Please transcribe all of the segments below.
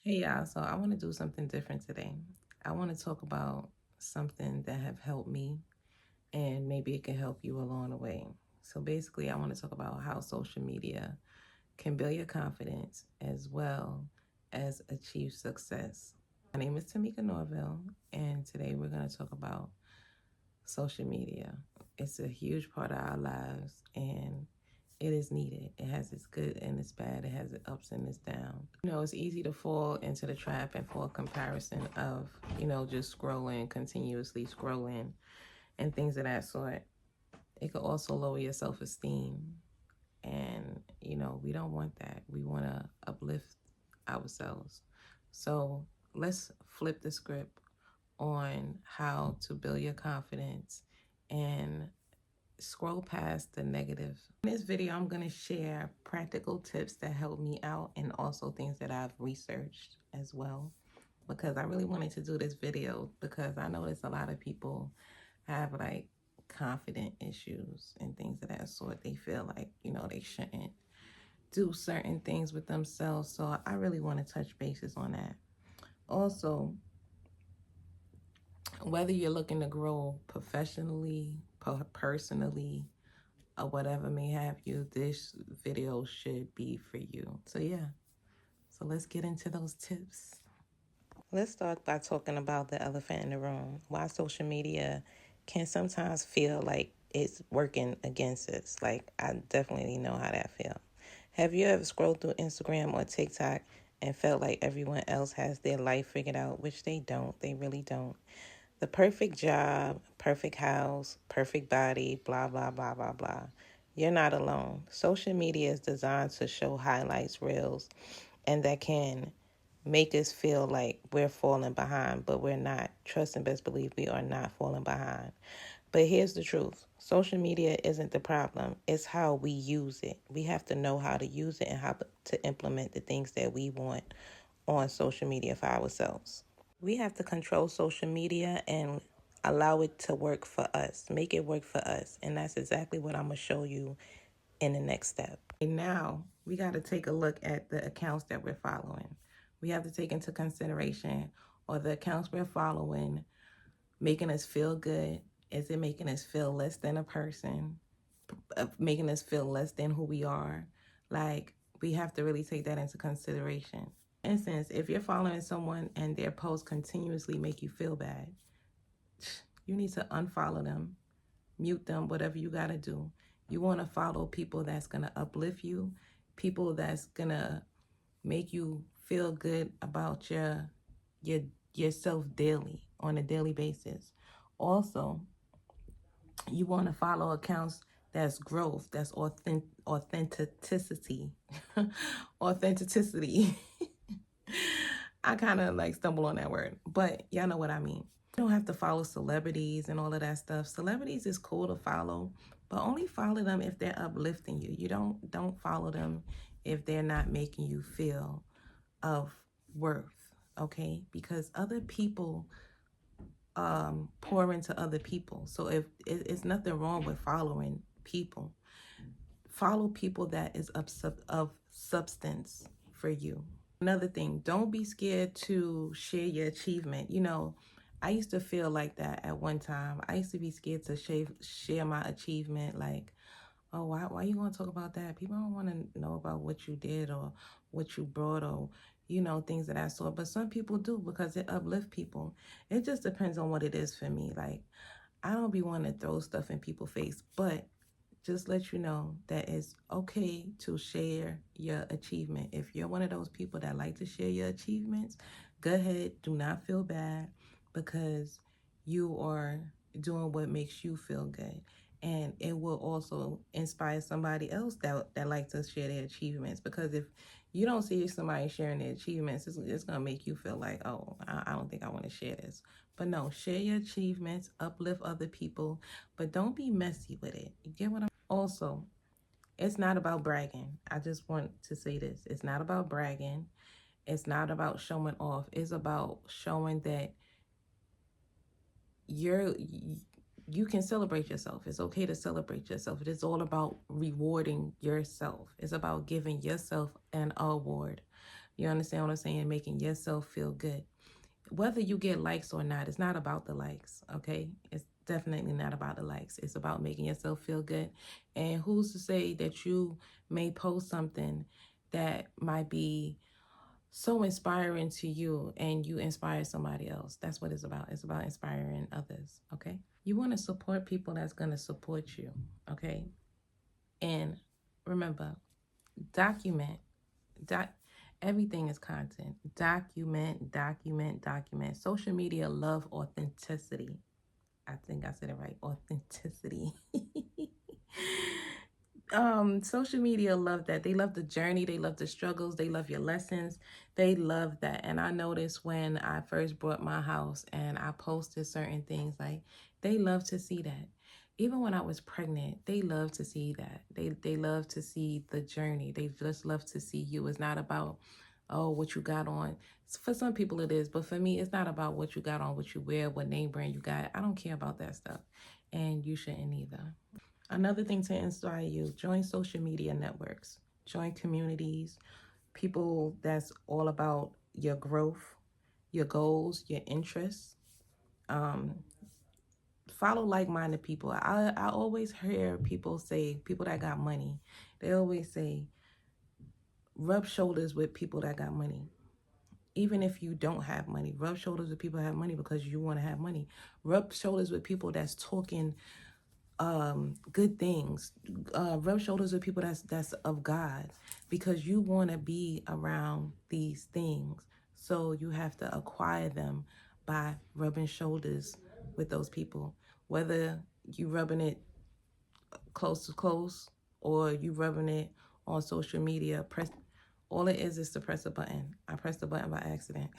Hey y'all, so I want to do something different today. I want to talk about something that have helped me and maybe it can help you along the way. So basically, I want to talk about how social media can build your confidence as well as achieve success. My name is Tamika Norville, and today we're going to talk about social media. It's a huge part of our lives and it is needed. It has its good and its bad. It has its ups and its downs. It's easy to fall into the trap and for comparison of, just scrolling, continuously scrolling and things of that sort. It could also lower your self-esteem. And, we don't want that. We want to uplift ourselves. So let's flip the script on how to build your confidence and scroll past the negative. In this video, I'm going to share practical tips that help me out and also things that I've researched as well, because I really wanted to do this video because I notice a lot of people have like confident issues and things of that sort. They feel like, they shouldn't do certain things with themselves. So I really want to touch bases on that. Also, whether you're looking to grow professionally, personally, or whatever may have you, this video should be for you. So yeah, so let's get into those tips. Let's start by talking about the elephant in the room. Why social media can sometimes feel like it's working against us. Like, I definitely know how that feels. Have you ever scrolled through Instagram or TikTok and felt like everyone else has their life figured out, which they don't. They really don't. The perfect job, perfect house, perfect body, blah, blah, blah, blah, blah. You're not alone. Social media is designed to show highlights, reels, and that can make us feel like we're falling behind, but we're not. Trust and best believe we are not falling behind. But here's the truth. Social media isn't the problem. It's how we use it. We have to know how to use it and how to implement the things that we want on social media for ourselves. We have to control social media and allow it to work for us, make it work for us. And that's exactly what I'm going to show you in the next step. And now we got to take a look at the accounts that we're following. We have to take into consideration, are the accounts we're following making us feel good? Is it making us feel less than a person? Making us feel less than who we are? Like, we have to really take that into consideration. For instance, if you're following someone and their posts continuously make you feel bad, you need to unfollow them, mute them, whatever you got to do. You want to follow people that's going to uplift you, people that's going to make you feel good about your yourself daily, on a daily basis. Also, you want to follow accounts that's growth, that's authenticity. Authenticity. I kind of like stumble on that word, but y'all know what I mean. You don't have to follow celebrities and all of that stuff. Celebrities is cool to follow, but only follow them if they're uplifting you. You don't follow them if they're not making you feel of worth, okay? Because other people pour into other people. So if it's nothing wrong with following people, follow people that is of substance for you. Another thing, don't be scared to share your achievement. I used to feel like that at one time. I used to be scared to share my achievement. Like, oh, why you want to talk about that? People don't want to know about what you did or what you brought or, things of that sort. But some people do because it uplifts people. It just depends on what it is for me. Like, I don't be wanting to throw stuff in people's face, but just let you know that it's okay to share your achievement. If you're one of those people that like to share your achievements, go ahead. Do not feel bad because you are doing what makes you feel good. And it will also inspire somebody else that likes to share their achievements. Because if you don't see somebody sharing their achievements, it's going to make you feel like, oh, I don't think I want to share this. But no, share your achievements, uplift other people, but don't be messy with it. You get what I'm Also, it's not about bragging. I just want to say this. It's not about bragging. It's not about showing off. It's about showing that you can celebrate yourself. It's okay to celebrate yourself. It is all about rewarding yourself. It's about giving yourself an award. You understand what I'm saying? Making yourself feel good. Whether you get likes or not, it's not about the likes, okay? It's definitely not about the likes. It's about making yourself feel good. And who's to say that you may post something that might be so inspiring to you and you inspire somebody else? That's what it's about. It's about inspiring others, okay? You want to support people that's going to support you, okay? And remember, document. Everything is content. Document. Social media love authenticity. I think I said it right. Authenticity. Social media love that. They love the journey. They love the struggles. They love your lessons. They love that. And I noticed when I first bought my house and I posted certain things, like they love to see that. Even when I was pregnant, they love to see that. They love to see the journey. They just love to see you. It's not about, oh, what you got on. For some people it is, but for me, it's not about what you got on, what you wear, what name brand you got. I don't care about that stuff. And you shouldn't either. Another thing to inspire you, join social media networks, join communities, people that's all about your growth, your goals, your interests. Um, Follow like-minded people. I always hear people say, people that got money, they always say, rub shoulders with people that got money. Even if you don't have money, rub shoulders with people that have money because you want to have money. Rub shoulders with people that's talking good things. Rub shoulders with people that's of God, because you want to be around these things. So you have to acquire them by rubbing shoulders with those people. Whether you rubbing it close to close or you rubbing it on social media, all it is to press a button. I pressed the button by accident.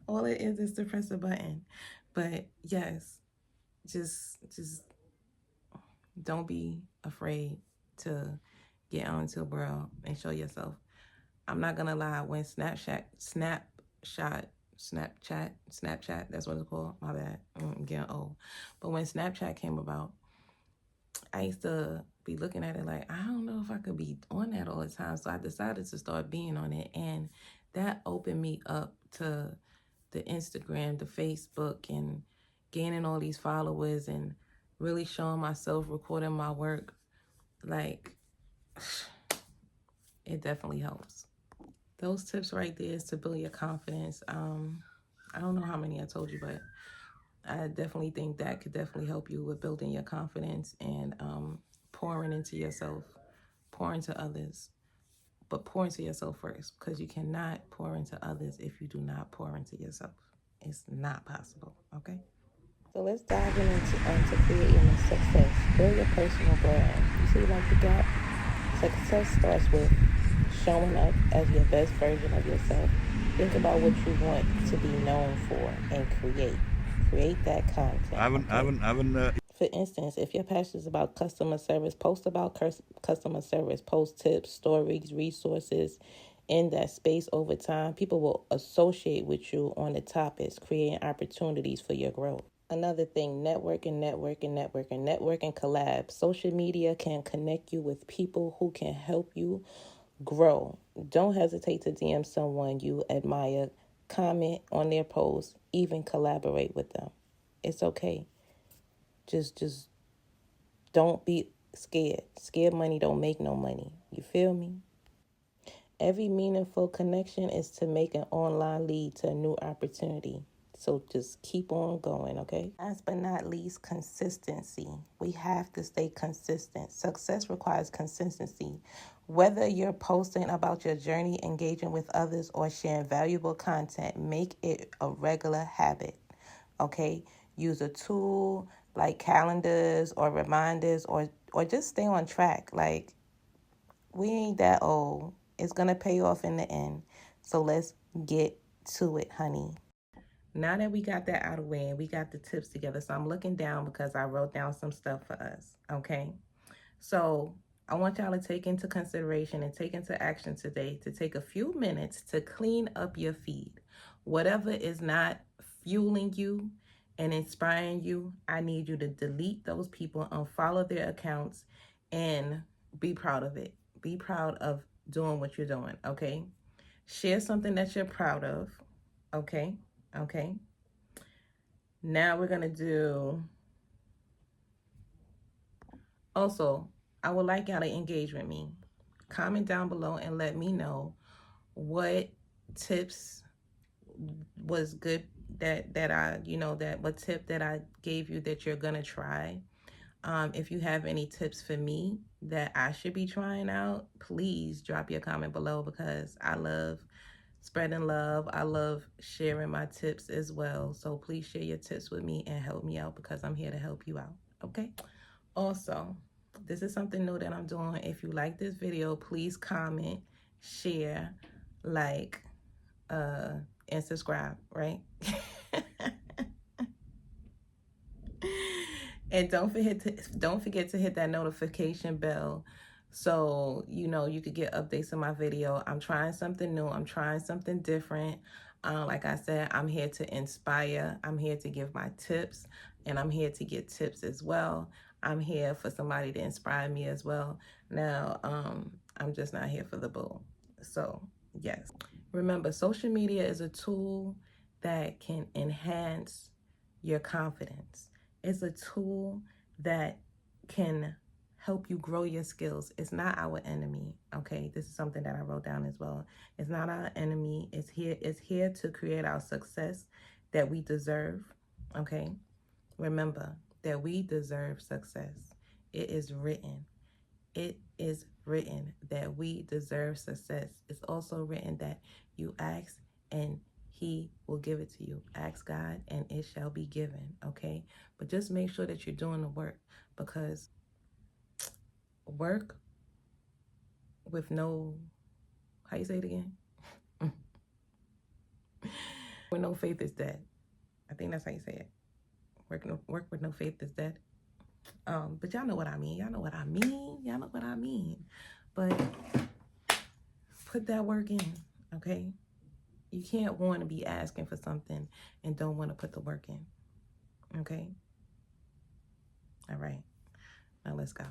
All it is to press a button. But yes, just don't be afraid to get onto a world and show yourself. I'm not gonna lie, when Snapchat, that's what it's called. My bad, I'm getting old. But when Snapchat came about, I used to be looking at it like, I don't know if I could be on that all the time. So I decided to start being on it. And that opened me up to the Instagram, the Facebook, and gaining all these followers and really showing myself, recording my work. Like, it definitely helps. Those tips right there is to build your confidence. I don't know how many I told you, but I definitely think that could definitely help you with building your confidence and pouring into yourself, pouring to others. But pour into yourself first, because you cannot pour into others if you do not pour into yourself. It's not possible, okay? So let's dive into creating a success. Build your personal brand. You see, like you got, success starts with showing up as your best version of yourself. Think about what you want to be known for and create that content. For instance, if your passion is about customer service, post about customer service, post tips, stories, resources. In that space over time, people will associate with you on the topics, creating opportunities for your growth. Another thing, network and collab. Social media can connect you with people who can help you grow. Don't hesitate to DM someone you admire, comment on their posts, even collaborate with them. It's okay. Just don't be scared. Scared money don't make no money. You feel me? Every meaningful connection is to make an online lead to a new opportunity. So just keep on going, okay? Last but not least, consistency. We have to stay consistent. Success requires consistency. Whether you're posting about your journey, engaging with others, or sharing valuable content, make it a regular habit, okay? Use a tool like calendars or reminders, or just stay on track. Like, we ain't that old. It's going to pay off in the end. So let's get to it, honey. Now that we got that out of the way and we got the tips together, so I'm looking down because I wrote down some stuff for us, okay? So I want y'all to take into consideration and take into action today to take a few minutes to clean up your feed. Whatever is not fueling you and inspiring you, I need you to delete those people, unfollow their accounts, and be proud of it. Be proud of doing what you're doing, okay? Share something that you're proud of, okay? Okay. Now we're going to do, also, I would like y'all to engage with me. Comment down below and let me know what tips was good that I, that what tip that I gave you that you're going to try. If you have any tips for me that I should be trying out, please drop your comment below, because I love spreading love. I love sharing my tips as well. So please share your tips with me and help me out, because I'm here to help you out. Okay. Also, this is something new that I'm doing. If you like this video, please comment, share, like, and subscribe, right? And don't forget to hit that notification bell, so you could get updates on my video. I'm trying something new. I'm trying something different. Like I said, I'm here to inspire. I'm here to give my tips, and I'm here to get tips as well. I'm here for somebody to inspire me as well. Now, I'm just not here for the bull. So, yes. Remember, social media is a tool that can enhance your confidence. It's a tool that can help you grow your skills. It's not our enemy, okay? This is something that I wrote down as well. It's not our enemy. It's here to create our success that we deserve, okay? Remember that we deserve success. It is written. It is written that we deserve success. It's also written that you ask and he will give it to you. Ask God and it shall be given, okay? But just make sure that you're doing the work, because work with no, how you say it again? With no faith is dead. I think that's how you say it. Work with no faith is dead. But y'all know what I mean. Y'all know what I mean. Y'all know what I mean. But put that work in, okay? You can't want to be asking for something and don't want to put the work in, okay? All right. Now let's go.